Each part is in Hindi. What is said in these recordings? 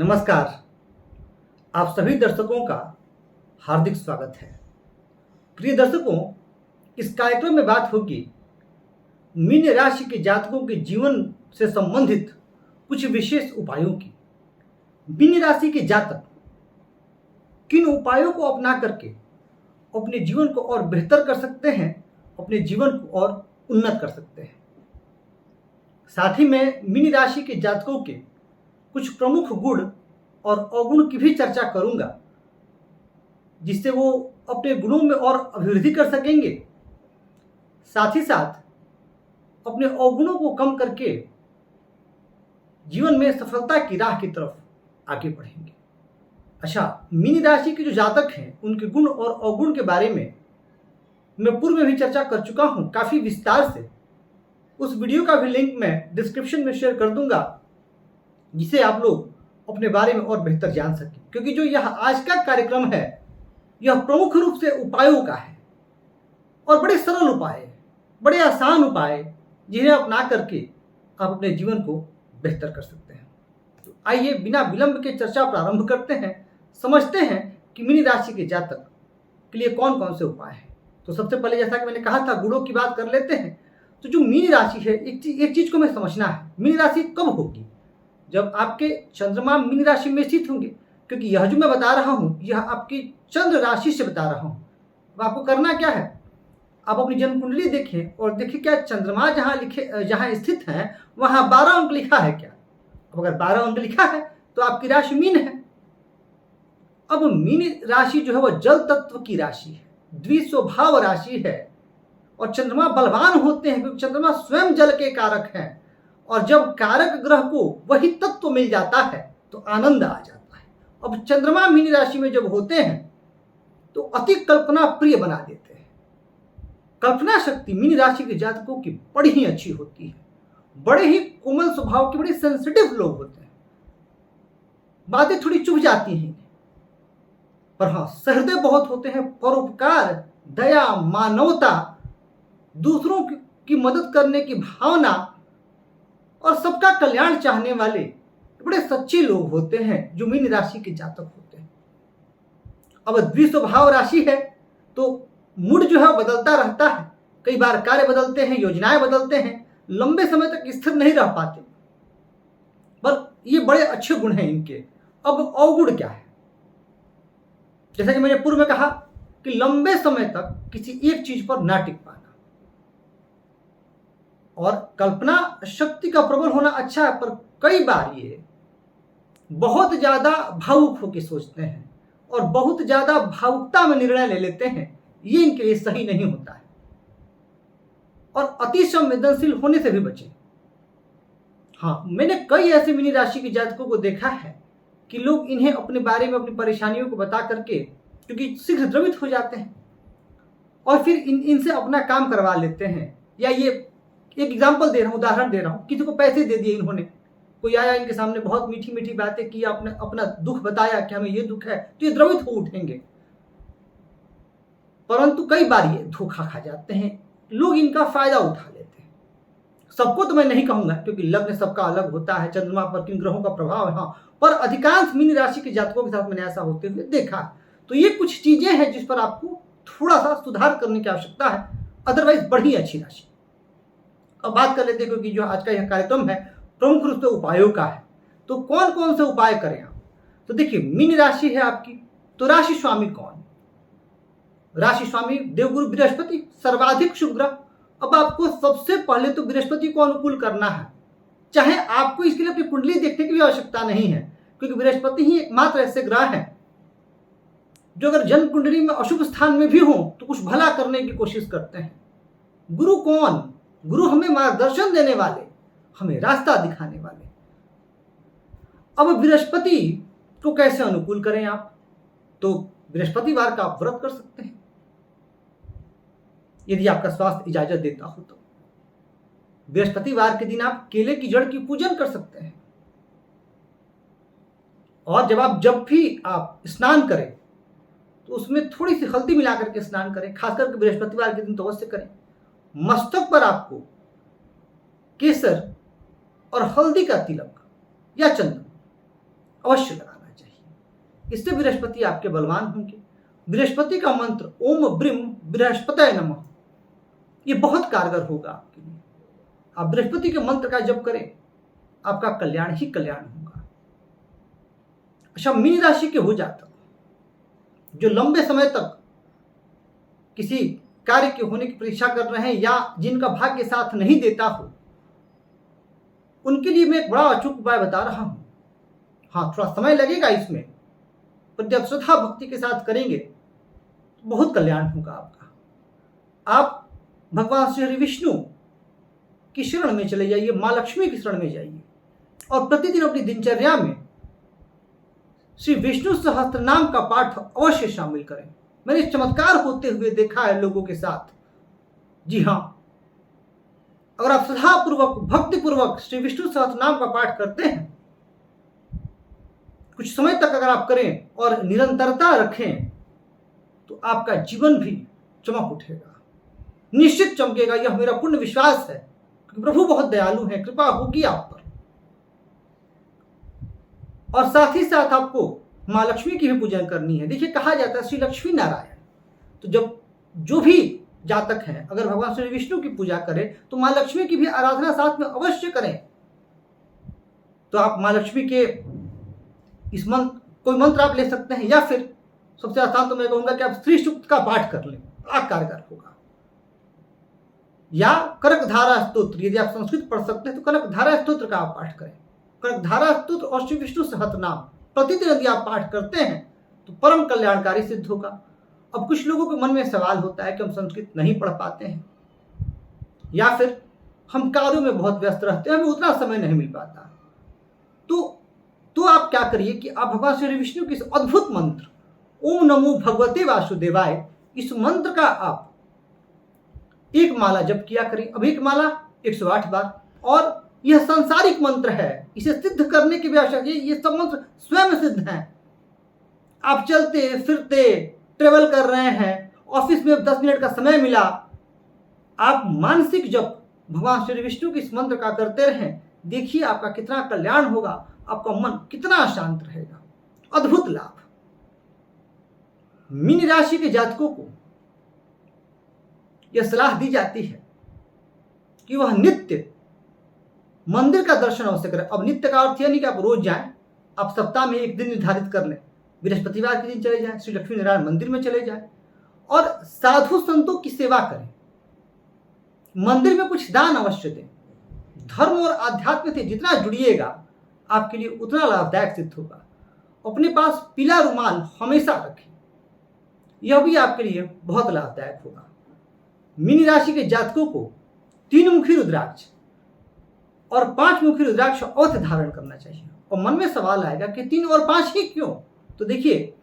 नमस्कार। आप सभी दर्शकों का हार्दिक स्वागत है। प्रिय दर्शकों, इस कार्यक्रम में बात होगी मीन राशि के जातकों के जीवन से संबंधित कुछ विशेष उपायों की। मीन राशि के जातक किन उपायों को अपना करके अपने जीवन को और बेहतर कर सकते हैं, अपने जीवन को और उन्नत कर सकते हैं। साथ ही में मीन राशि के जातकों के कुछ प्रमुख गुण और अवगुण की भी चर्चा करूंगा, जिससे वो अपने गुणों में और अभिवृद्धि कर सकेंगे, साथ ही साथ अपने अवगुणों को कम करके जीवन में सफलता की राह की तरफ आगे बढ़ेंगे। अच्छा, मीन राशि के जो जातक हैं उनके गुण और अवगुण के बारे में मैं पूर्व में भी चर्चा कर चुका हूं काफी विस्तार से। उस वीडियो का भी लिंक मैं डिस्क्रिप्शन में शेयर कर दूंगा, जिसे आप लोग अपने बारे में और बेहतर जान सकें। क्योंकि जो यह आज का कार्यक्रम है यह प्रमुख रूप से उपायों का है, और बड़े सरल उपाय, बड़े आसान उपाय, जिन्हें अपना करके आप अपने जीवन को बेहतर कर सकते हैं। तो आइए बिना विलंब के चर्चा प्रारंभ करते हैं, समझते हैं कि मीन राशि के जातक के लिए कौन कौन से उपाय हैं। तो सबसे पहले, जैसा कि मैंने कहा था, गुणों की बात कर लेते हैं। तो जो मीन राशि है, एक चीज को हमें समझना है, मीन राशि कब होगी? जब आपके चंद्रमा मीन राशि में स्थित होंगे। क्योंकि यह जो मैं बता रहा हूं यह आपकी चंद्र राशि से बता रहा हूं। अब आपको करना क्या है, आप अपनी जन्म कुंडली देखें और देखिए क्या चंद्रमा जहां स्थित है वहां 12 अंक लिखा है क्या? अब अगर 12 अंक लिखा है तो आपकी राशि मीन है। अब मीन राशि जो है वह जल तत्व की राशि है, द्विस्वभाव राशि है, और चंद्रमा बलवान होते हैं क्योंकि चंद्रमा स्वयं जल के कारक हैं। और जब कारक ग्रह को वही तत्व मिल जाता है तो आनंद आ जाता है। अब चंद्रमा मीन राशि में जब होते हैं तो अति कल्पना प्रिय बना देते हैं। कल्पना शक्ति मीन राशि के जातकों की बड़ी ही अच्छी होती है, बड़े ही कोमल स्वभाव के, बड़े सेंसिटिव लोग होते हैं। बातें थोड़ी चुभ जाती हैं, पर हाँ, सहृदय बहुत होते हैं। परोपकार, दया, मानवता, दूसरों की मदद करने की भावना और सबका कल्याण चाहने वाले बड़े सच्चे लोग होते हैं जो मीन राशि के जातक होते हैं। अब द्विस्वभाव राशि है तो मूड जो है बदलता रहता है। कई बार कार्य बदलते हैं, योजनाएं बदलते हैं, लंबे समय तक स्थिर नहीं रह पाते, पर ये बड़े अच्छे गुण हैं इनके। अब अवगुण क्या है? जैसा कि मैंने पूर्व में कहा कि लंबे समय तक किसी एक चीज पर ना टिक पाना, और कल्पना शक्ति का प्रबल होना अच्छा है, पर कई बार ये बहुत ज्यादा भावुक होकर सोचते हैं और बहुत ज्यादा भावुकता में निर्णय ले लेते हैं। ये इनके लिए सही नहीं होता है। और अति संवेदनशील होने से भी बचें। हाँ, मैंने कई ऐसे मीन राशि के जातकों को देखा है कि लोग इन्हें अपने बारे में, अपनी परेशानियों को बता करके, क्योंकि शीघ्र द्रवित हो जाते हैं और फिर इनसे अपना काम करवा लेते हैं। या ये एक एग्जाम्पल दे रहा हूं, उदाहरण दे रहा हूं, किसी को पैसे दे दिए इन्होंने, कोई आया इनके सामने, बहुत मीठी मीठी बातें की, आपने अपना दुख बताया कि हमें ये दुख है, तो ये द्रवित हो उठेंगे। परंतु कई बार ये धोखा खा जाते हैं, लोग इनका फायदा उठा लेते हैं। सबको तो मैं नहीं कहूंगा क्योंकि लग्न सबका अलग होता है, चंद्रमा पर किन ग्रहों का प्रभाव है, हाँ, पर अधिकांश मीन राशि के जातकों के साथ मैंने ऐसा होते हुए देखा। तो ये कुछ चीजें हैं जिस पर आपको थोड़ा सा सुधार करने की आवश्यकता है, अदरवाइज बड़ी अच्छी राशि। अब बात कर लेते हैं, क्योंकि जो आज का यह कार्यक्रम है प्रमुख रूप से उपायों का है। तो कौन कौन से उपाय करें आप? तो देखिए, मीन राशि है आपकी, तो राशि स्वामी कौन? राशि स्वामी देवगुरु बृहस्पति, सर्वाधिक शुभ ग्रह। अब आपको सबसे पहले तो बृहस्पति को अनुकूल करना है। चाहे आपको इसके लिए अपनी कुंडली देखने की भी आवश्यकता नहीं है, क्योंकि बृहस्पति ही एकमात्र ऐसे ग्रह हैं जो अगर जन्म कुंडली में अशुभ स्थान में भी हो तो कुछ भला करने की कोशिश करते हैं। गुरु कौन? गुरु हमें मार्गदर्शन देने वाले, हमें रास्ता दिखाने वाले। अब बृहस्पति को कैसे अनुकूल करें आप? तो बृहस्पतिवार का आप व्रत कर सकते हैं, यदि आपका स्वास्थ्य इजाजत देता हो तो। बृहस्पतिवार के दिन आप केले की जड़ की पूजन कर सकते हैं। और जब भी आप स्नान करें तो उसमें थोड़ी सी हल्दी मिलाकर के स्नान करें, खासकर के बृहस्पतिवार के दिन तो अवश्य करें। मस्तक पर आपको केसर और हल्दी का तिलक या चंदन अवश्य लगाना चाहिए। इससे बृहस्पति आपके बलवान होंगे। बृहस्पति का मंत्र ओम ब्रीम बृहस्पतये नमः, ये बहुत कारगर होगा आपके लिए। आप बृहस्पति के मंत्र का जप करें, आपका कल्याण ही कल्याण होगा। अच्छा, मीन राशि के हो जातक जो लंबे समय तक किसी कार्य के होने की प्रतीक्षा कर रहे हैं या जिनका भाग्य साथ नहीं देता हो, उनके लिए मैं एक बड़ा अचूक उपाय बता रहा हूं। हाँ, थोड़ा समय लगेगा इसमें, पर जब श्रद्धा भक्ति के साथ करेंगे तो बहुत कल्याण होगा आपका। आप भगवान श्री विष्णु की शरण में चले जाइए, माँ लक्ष्मी की शरण में जाइए और प्रतिदिन अपनी दिनचर्या में श्री विष्णु सहस्त्र नाम का पाठ अवश्य शामिल करें। मैंने चमत्कार होते हुए देखा है लोगों के साथ। जी हाँ, अगर आप श्रद्धापूर्वक भक्ति पूर्वक श्री विष्णु सहस्त्र नाम का पाठ करते हैं, कुछ समय तक अगर आप करें और निरंतरता रखें, तो आपका जीवन भी चमक उठेगा, निश्चित चमकेगा। यह मेरा पूर्ण विश्वास है कि प्रभु बहुत दयालु है, कृपा होगी आप पर। और साथ ही साथ आपको माँ लक्ष्मी की भी पूजन करनी है। देखिए, कहा जाता है श्री लक्ष्मी नारायण, तो जब जो भी जातक हैं अगर भगवान श्री विष्णु की पूजा करें तो माँ लक्ष्मी की भी आराधना साथ में अवश्य करें। तो आप माँ लक्ष्मी के इस कोई मंत्र आप ले सकते हैं, या फिर सबसे आसान तो मैं कहूंगा कि आप श्री सूक्त का पाठ कर लें, बड़ा कारगर होगा। या कनकधारा स्तोत्र, यदि आप संस्कृत पढ़ सकते हैं तो कनकधारा स्तोत्र का आप पाठ करें। कनकधारा स्तोत्र और श्री विष्णु सहस्त्र नाम प्रतिदिन यदि आप पाठ करते हैं तो परम कल्याणकारी सिद्ध होगा। अब कुछ लोगों के मन में सवाल होता है कि हम संस्कृत नहीं पढ़ पाते हैं, या फिर हम कार्यों में बहुत व्यस्त रहते हैं, हमें उतना समय नहीं मिल पाता। तो आप क्या करिए कि आप भगवान श्री विष्णु के इस अद्भुत मंत्र ओम नमो भगवते वासुदेवाय, इस मंत्र का आप एक माला जप किया करें। अब एक माला 108 बार, और यह सांसारिक मंत्र है, इसे सिद्ध करने की भी आवश्यकता है। ये सब मंत्र स्वयं सिद्ध हैं। आप चलते फिरते ट्रेवल कर रहे हैं, ऑफिस में 10 मिनट का समय मिला, आप मानसिक जप भगवान श्री विष्णु के इस मंत्र का करते रहें। देखिए आपका कितना कल्याण होगा, आपका मन कितना शांत रहेगा, अद्भुत लाभ। मीन राशि के जातकों को यह सलाह दी जाती है कि वह नित्य मंदिर का दर्शन अवश्य करें। अब नित्य का अर्थ यह नहीं कि आप रोज जाएं, आप सप्ताह में एक दिन निर्धारित कर लें, बृहस्पतिवार के दिन चले जाएं, श्री लक्ष्मी नारायण मंदिर में चले जाएं और साधु संतों की सेवा करें। मंदिर में कुछ दान अवश्य दें। धर्म और आध्यात्म से जितना जुड़िएगा आपके लिए उतना लाभदायक सिद्ध होगा। अपने पास पीला रुमाल हमेशा रखें, यह भी आपके लिए बहुत लाभदायक होगा। मीन राशि के जातकों को 3 मुखी रुद्राक्ष और 5 मुखी रुद्राक्ष अवश्य धारण करना चाहिए। और मन में सवाल आएगा कि 3 और 5 ही क्यों? तो देखिए,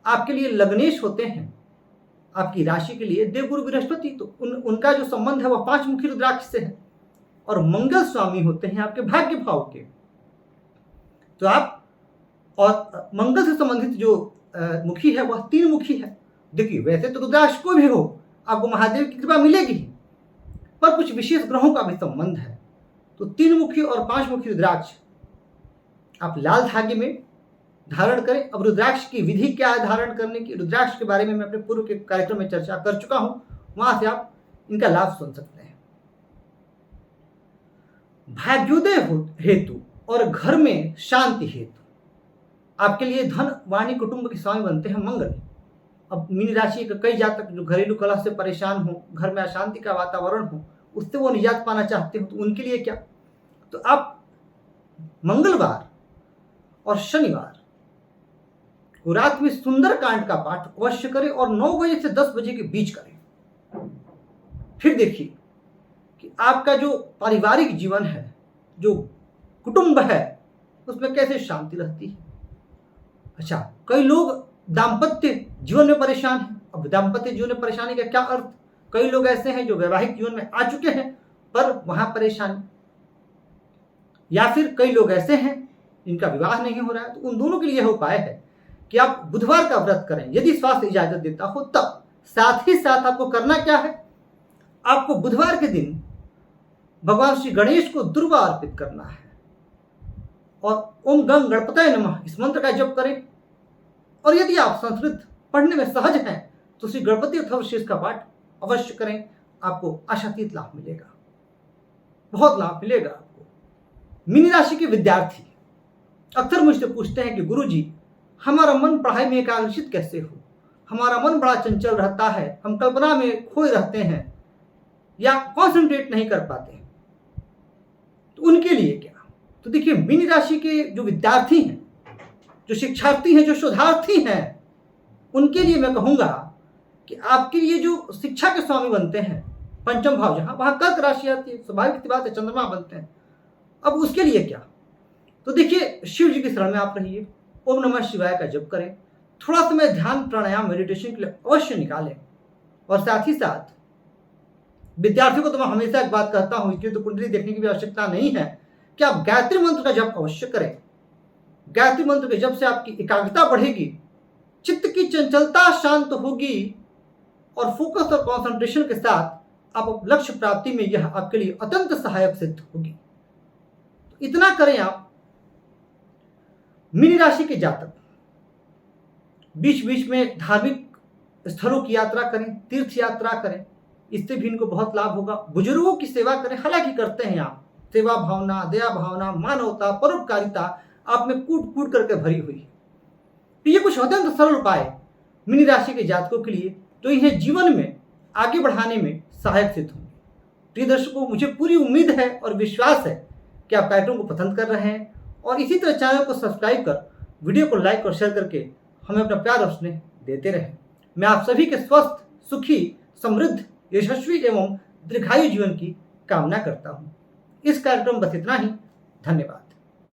आपके लिए लग्नेश होते हैं, आपकी राशि के लिए देवगुरु बृहस्पति, तो उनका जो संबंध है वह 5 मुखी रुद्राक्ष से है। और मंगल स्वामी होते हैं आपके भाग्य भाव के, तो आप और मंगल से संबंधित जो मुखी है वह 3 मुखी है। देखिए, वैसे तो रुद्राक्ष कोई भी हो आपको महादेव की कृपा मिलेगी, पर कुछ विशेष ग्रहों का भी संबंध है। तो 3 मुखी और 5 मुखी रुद्राक्ष आप लाल धागे में धारण करें। अब रुद्राक्ष की विधि क्या है धारण करने की, रुद्राक्ष के बारे में मैं अपने पूर्व के कार्यक्रम में चर्चा कर चुका हूं, वहां से आप इनका लाभ सुन सकते हैं। भाग्योदय हेतु और घर में शांति हेतु आपके लिए धन वाणी कुटुंब के स्वामी बनते हैं मंगल। अब मीन राशि के कई जातक जो घरेलू कलह से परेशान हो, घर में अशांति का वातावरण हो, उससे वो निजात पाना चाहते हो, तो उनके लिए क्या, तो आप मंगलवार और शनिवार को रात में सुंदर कांड का पाठ अवश्य करें और 9 बजे से 10 बजे के बीच करें। फिर देखिए कि आपका जो पारिवारिक जीवन है, जो कुटुंब है, उसमें कैसे शांति रहती है। अच्छा, कई लोग दाम्पत्य जीवन में परेशान हैं। अब दाम्पत्य जीवन में परेशानी का क्या अर्थ, कई लोग ऐसे हैं जो वैवाहिक जीवन में आ चुके हैं पर वहां परेशानी, या फिर कई लोग ऐसे हैं जिनका विवाह नहीं हो रहा है, तो उन दोनों के लिए यह उपाय है कि आप बुधवार का व्रत करें यदि स्वास्थ्य इजाजत देता हो तब। साथ ही साथ आपको करना क्या है, आपको बुधवार के दिन भगवान श्री गणेश को दुर्वा अर्पित करना है और ओम गंग गणपतये नमः इस मंत्र का जप करें। और यदि आप संस्कृत पढ़ने में सहज हैं तो श्री गणपति अथर्वशीर्ष का पाठ अवश्य करें, आपको आशातीत लाभ मिलेगा, बहुत लाभ मिलेगा आपको। मीन राशि के विद्यार्थी अक्सर मुझसे पूछते हैं कि गुरुजी हमारा मन पढ़ाई में एकाग्रचित कैसे हो, हमारा मन बड़ा चंचल रहता है, हम कल्पना में खोए रहते हैं या कंसंट्रेट नहीं कर पाते, तो उनके लिए क्या? तो देखिए, मीन राशि के जो विद्यार्थी हैं, जो शिक्षार्थी हैं, जो शोधार्थी हैं, उनके लिए मैं कहूंगा कि आपके लिए जो शिक्षा के स्वामी बनते हैं पंचम भाव, जहां वहां कर्क राशि आती है, स्वाभाविक सी बात है, चंद्रमा बनते हैं। अब उसके लिए क्या? तो देखिए, शिव जी की शरण में आप रहिए, ओम नमः शिवाय का जप करें, थोड़ा समय ध्यान प्राणायाम मेडिटेशन के लिए अवश्य निकालें। और साथ ही साथ विद्यार्थियों को तो मैं हमेशा एक बात कहता हूं, इसलिए तो कुंडली देखने की भी आवश्यकता नहीं है, कि आप गायत्री मंत्र का जप अवश्य करें। गायत्री मंत्र के जप से आपकी एकाग्रता बढ़ेगी, चित्त की चंचलता शांत होगी और फोकस और कंसंट्रेशन के साथ आप लक्ष्य प्राप्ति में यह आपके लिए अत्यंत सहायक सिद्ध होगी। तो इतना करें आप। मीन राशि के जातक बीच बीच में धार्मिक स्थलों की यात्रा करें, तीर्थ यात्रा करें, इससे भी इनको बहुत लाभ होगा। बुजुर्गों की सेवा करें, हालांकि करते हैं आप, सेवा भावना, दया भावना, मानवता, परोपकारिता आप में कूट कूट करके भरी हुई है। तो ये कुछ अत्यंत सरल उपाय मीन राशि के जातकों के लिए तो इन्हें जीवन में आगे बढ़ाने में सहायक सिद्ध होंगे। प्रिय दर्शकों, मुझे पूरी उम्मीद है और विश्वास है कि आप कार्यक्रम को पसंद कर रहे हैं और इसी तरह चैनल को सब्सक्राइब कर वीडियो को लाइक और शेयर करके हमें अपना प्यार और स्नेह देते रहें। मैं आप सभी के स्वस्थ, सुखी, समृद्ध, यशस्वी एवं दीर्घायु जीवन की कामना करता हूँ। इस कार्यक्रम बस इतना ही। धन्यवाद।